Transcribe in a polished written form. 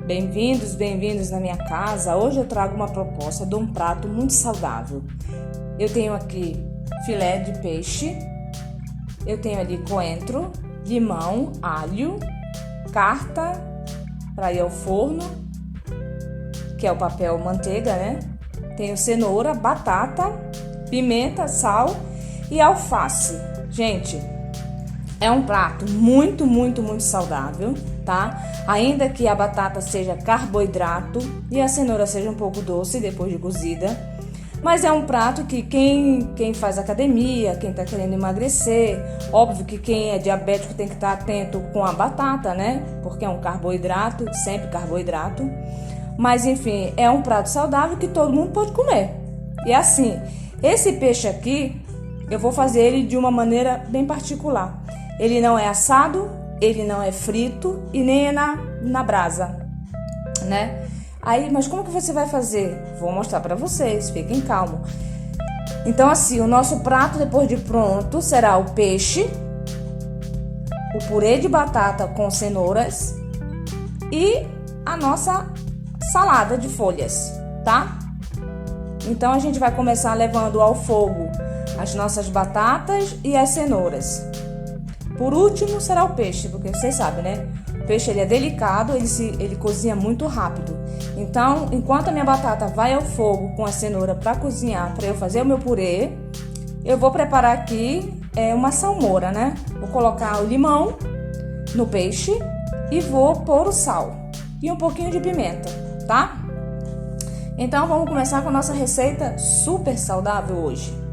Bem-vindos, bem-vindos na minha casa. Hoje eu trago uma proposta de um prato muito saudável. Eu tenho aqui filé de peixe, eu tenho ali coentro, limão, alho, carta para ir ao forno, que é o papel manteiga, né? Tenho cenoura, batata, pimenta, sal e alface. Gente, é um prato muito saudável, tá? Ainda que a batata seja carboidrato e a cenoura seja um pouco doce depois de cozida. Mas é um prato que quem faz academia, quem tá querendo emagrecer, óbvio que quem é diabético tem que estar atento com a batata, né? Porque é um carboidrato, sempre carboidrato. Mas enfim, é um prato saudável que todo mundo pode comer. E assim, esse peixe aqui, eu vou fazer ele de uma maneira bem particular. Ele não é assado, ele não é frito e nem é na brasa, né? Aí, mas como que você vai fazer? Vou mostrar para vocês, fiquem calmos. Então assim, o nosso prato depois de pronto será o peixe, o purê de batata com cenouras e a nossa salada de folhas, tá? Então a gente vai começar levando ao fogo as nossas batatas e as cenouras. Por último será o peixe, porque vocês sabem, né? O peixe ele é delicado, ele cozinha muito rápido. Então, enquanto a minha batata vai ao fogo com a cenoura para cozinhar, para eu fazer o meu purê, eu vou preparar aqui uma salmoura, né? Vou colocar o limão no peixe e vou pôr o sal e um pouquinho de pimenta, tá? Então, vamos começar com a nossa receita super saudável hoje.